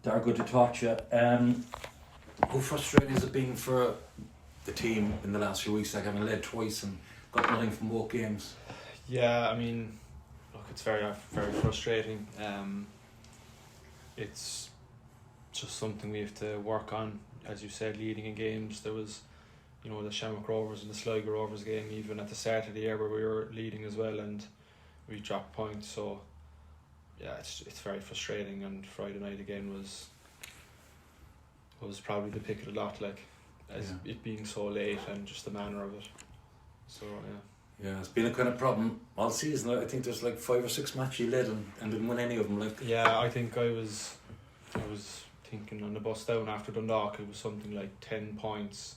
Darragh, good to talk to you. How frustrating has it been for the team in the last few weeks, like having led twice and got nothing from both games? Yeah, I mean, look, it's very, very frustrating. It's just something we have to work on. As you said, leading in games, there was, the Shamrock Rovers and the Sligo Rovers game, even at the start of the year where we were leading as well, and we dropped points. So, yeah, it's very frustrating. And Friday night again was probably the pick of the lot, it being so late and just the manner of it. So yeah. Yeah, it's been a kind of problem all season. I think there's like 5 or 6 matches you led and didn't win any of them. Yeah, I think I was thinking on the bus down after Dundalk, it was something like 10 points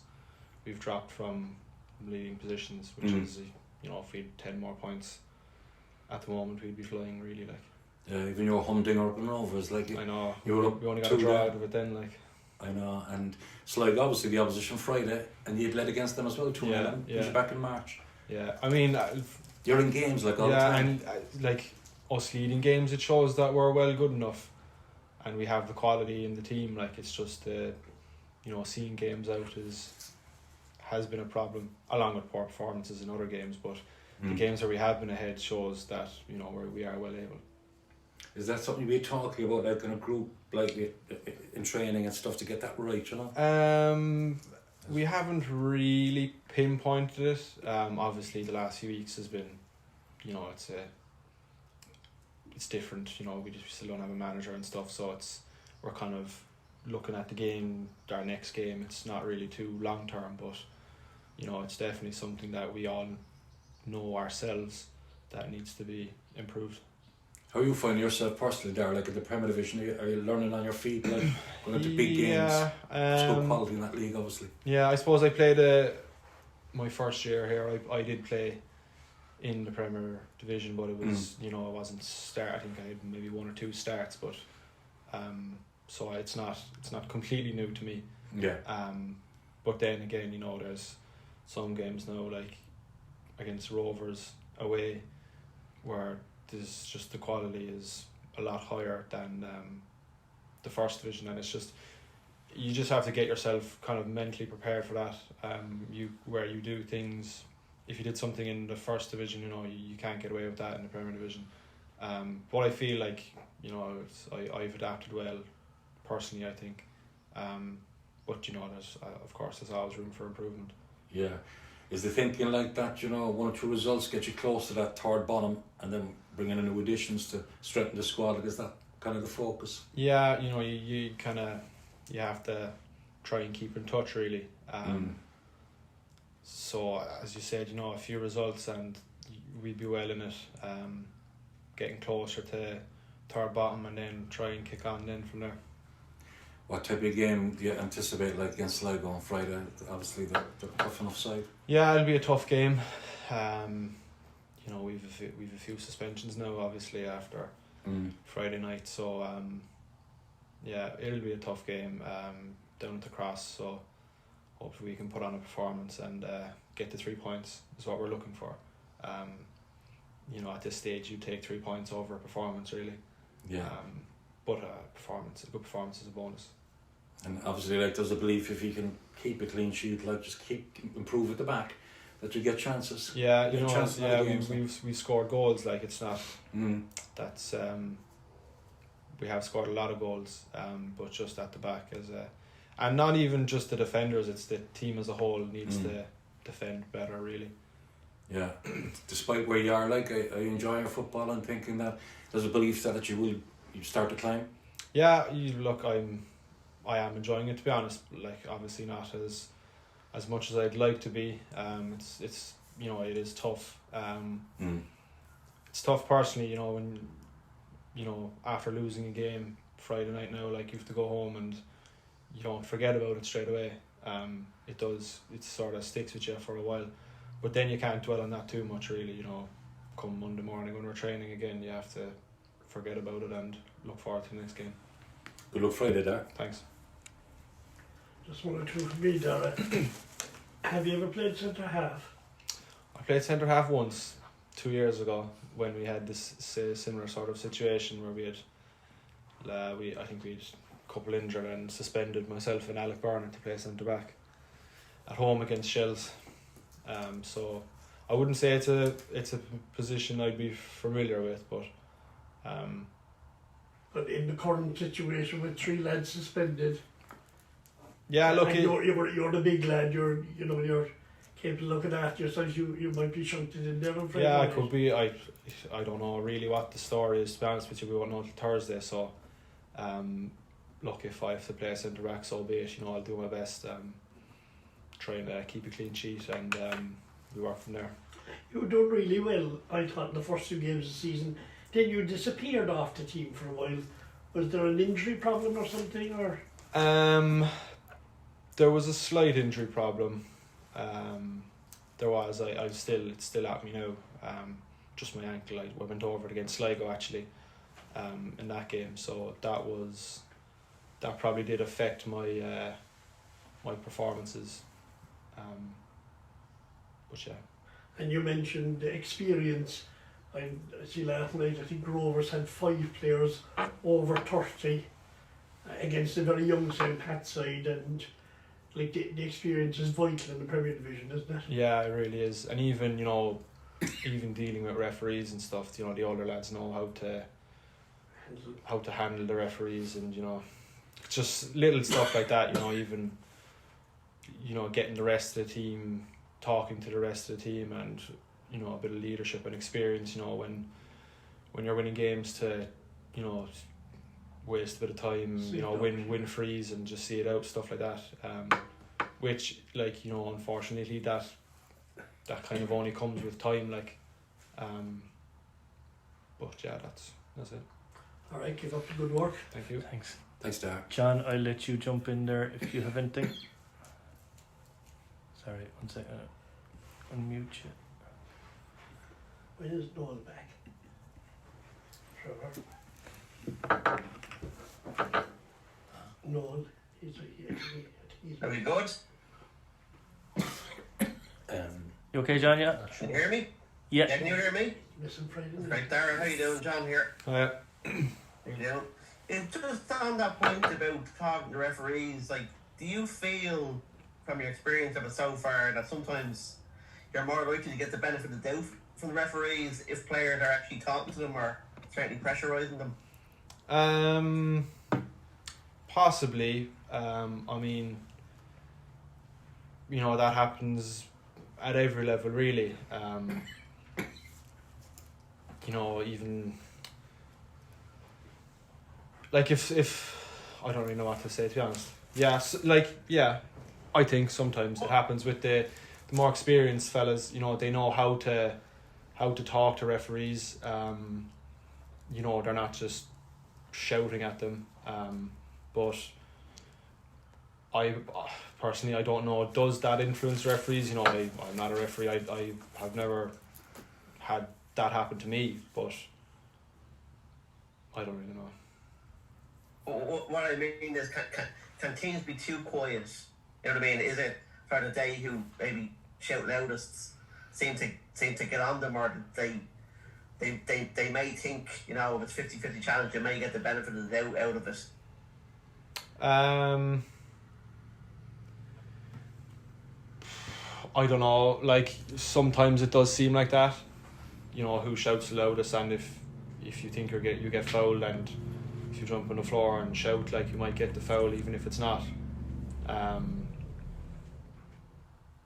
we've dropped from leading positions, which is, if we had 10 more points at the moment, we'd be flying really, Yeah, even your humdinger up in Rovers, I know. You were we only got a draw out of it then, I know, and Sligo, obviously the opposition Friday, and you'd led against them as well, 2-0. You're back in March. Yeah, I mean, you're in games all the time. And us leading games, it shows that we're well good enough, and we have the quality in the team. It's just seeing games out has been a problem, along with poor performances in other games. But the games where we have been ahead shows that we are well able. Is that something you'd be talking about, like in a group, like in training and stuff, to get that right? We haven't really pinpointed it. Obviously, the last few weeks has been, it's different. We still don't have a manager and stuff, so we're kind of looking at the game, our next game. It's not really too long term, but it's definitely something that we all know ourselves that needs to be improved. How are you finding yourself personally, Darragh, in the Premier Division? Are you learning on your feet, going into big games? It's good quality in that league, obviously. Yeah, I suppose I played my first year here. I did play in the Premier Division, but it was I wasn't start. I think I had maybe 1 or 2 starts, but so it's not completely new to me. Yeah. But then again, there's some games now, like against Rovers away, where there's just the quality is a lot higher than the first division, and you just have to get yourself kind of mentally prepared for that. Where you do things, if you did something in the first division, you can't get away with that in the Premier Division. But I feel like I've adapted well, personally, I think. But there's always room for improvement. Yeah. Is the thinking like that, 1 or 2 results get you close to that third bottom, and then bringing in new additions to strengthen the squad? Is that kind of the focus? Yeah, you kind of, you have to try and keep in touch, really. So, as you said, a few results and we'd be well in it, getting closer to third bottom, and then try and kick on then from there. What type of game do you anticipate, like against Sligo on Friday? Obviously, they're tough enough side. Yeah, it'll be a tough game. We've a few suspensions now, obviously, after Friday night. So, it'll be a tough game down at the Cross. So, hopefully we can put on a performance and get the 3 points is what we're looking for. At this stage, you take 3 points over a performance, really. Yeah. But a good performance is a bonus. And obviously, there's a belief if you can keep a clean sheet, just improve at the back, that you get chances. Yeah, we've scored goals. It's not that's we have scored a lot of goals, but just at the back and not even just the defenders. It's the team as a whole needs to defend better, really. Yeah, despite where you are, I enjoy your football and thinking that there's a belief that you start to climb. Yeah, I am enjoying it, to be honest. Obviously not as much as I'd like to be. It's it is tough. It's tough personally, when after losing a game Friday night now, you have to go home and you don't forget about it straight away. It sort of sticks with you for a while, but then you can't dwell on that too much, really. Come Monday morning when we're training again, you have to forget about it and look forward to the next game. Good luck Friday, Darragh. Thanks. Just 1 or 2 for me, Darragh. Have you ever played centre half? I played centre half once, 2 years ago, when we had this similar sort of situation where we had, I think we had couple injured and suspended myself and Alec Byrne to play centre back at home against Shells. So I wouldn't say it's a position I'd be familiar with, but in the current situation with 3 lads suspended, yeah, look, and you're the big lad. You're capable of looking after yourself. You might be shunted in there on Friday. yeah, night. it could be. I don't know really what the story is. To be honest with you, we won't know till Thursday. So, look, if I have to play centre back, so be it. I'll do my best. Try and keep a clean sheet, and we work from there. You were doing really well, I thought, in the first 2 games of the season. Then you disappeared off the team for a while. Was there an injury problem or something, or? There was a slight injury problem. There was. It's still at me now. Just my ankle. I went over it against Sligo actually. In that game, so that probably did affect my my performances. But yeah. And you mentioned the experience. I see last night, I think Rovers had 5 players over 30 against a very young St. Pat side, and like the experience is vital in the Premier Division, isn't it? Yeah, it really is. And even, even dealing with referees and stuff, the older lads know how to handle the referees, and just little stuff like that, even getting the rest of the team, talking to the rest of the team, and a bit of leadership and experience, when you're winning games, to waste a bit of time, win frees and just see it out, stuff like that, which unfortunately that kind of only comes with time, but yeah, that's it. Alright, keep up the good work. Thank you. Thanks. Thanks, Darragh. John, I'll let you jump in there if you have anything. Sorry, 1 second. Unmute you. When is Noel back? Trevor. Noel, he's Are we good? You okay, John? Yeah? Can you hear me? Yeah. Can you hear me? missing Friday night. Right, Darragh, how you doing? John here. Yeah. How you doing? It's just on that point about talking to referees, do you feel from your experience of it so far that sometimes you're more likely to get the benefit of the doubt from the referees if players are actually talking to them or certainly pressurising them? Possibly. That happens at every level, really. Even if I don't really know what to say, to be honest. I think sometimes it happens with the more experienced fellas. They know how to talk to referees. They're not just shouting at them. But I personally, I don't know, does that influence referees? I'm not a referee. I have never had that happen to me, but I don't really know. What I mean is, can teams be too quiet? You know what I mean? Is it for the day who maybe shout loudest seem to get on them, or they may think, if it's 50-50 challenge, they may get the benefit of the doubt out of it? I don't know. Sometimes it does seem like that. Who shouts the loudest, and if you think you get fouled, and if you jump on the floor and shout, you might get the foul even if it's not.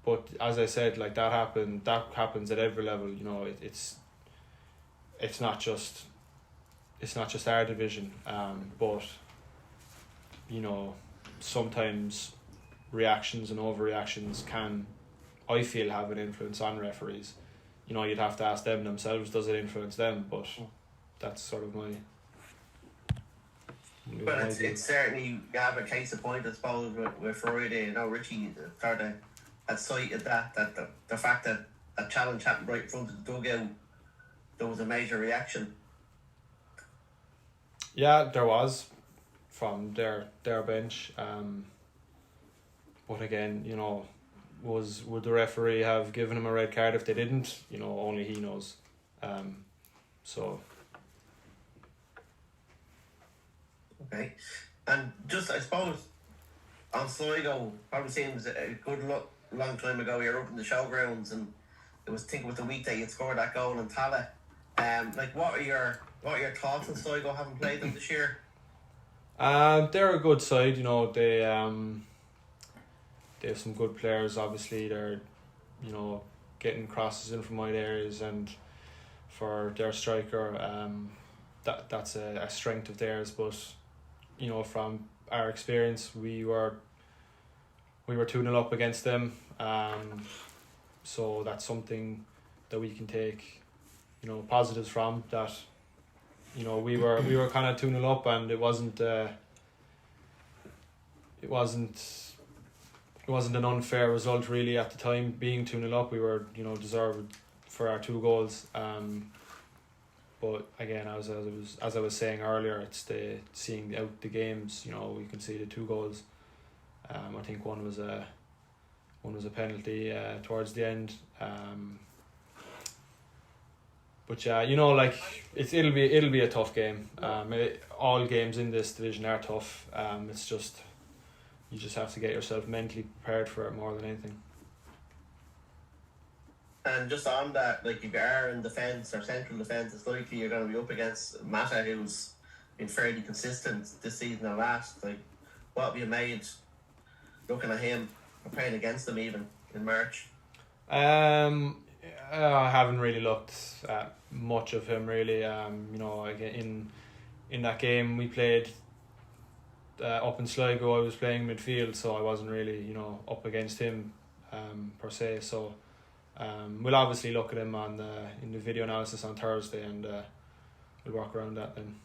But as I said, that happens at every level. It's not just our division. But sometimes reactions and overreactions can, I feel, have an influence on referees. You'd have to ask them themselves, does it influence them? But that's sort of my... But it's certainly, you have a case in point, I suppose, with Friday. Richie sort of had cited that the fact that a challenge happened right in front of the dugout, there was a major reaction. Yeah, there was, from their bench. But again, would the referee have given him a red card if they didn't? Only he knows. So. Okay. And just, I suppose, on Sligo, probably seems a good long time ago, you were up in the showgrounds, and it was, I think it was the week that you'd scored that goal in Tala. Like, what are your thoughts on Sligo having played them this year? They're a good side, you know. They have some good players. Obviously, they're, you know, getting crosses in from wide areas, and for their striker, that's a strength of theirs. But you know, from our experience, we were 2-0 up against them. So that's something that we can take, you know, positives from. That, you know, we were kind of 2-0 up, and it wasn't an unfair result really at the time. Being 2-0 up, we were, you know, deserved for our 2 goals. But again, as I was saying earlier, it's seeing out the games. You know, we conceded 2 goals. I think one was a penalty towards the end. But yeah, you know, like it'll be a tough game. All games in this division are tough. It's just, you just have to get yourself mentally prepared for it more than anything. And just on that, like, if you are in defence or central defence, it's likely you're going to be up against Mata, who's been fairly consistent this season and last. Like, what have you made looking at him or playing against him even in March? I haven't really looked at much of him really. You know, again, in that game we played up in Sligo, I was playing midfield, so I wasn't really, you know, up against him per se. So we'll obviously look at him in the video analysis on Thursday, and we'll work around that then.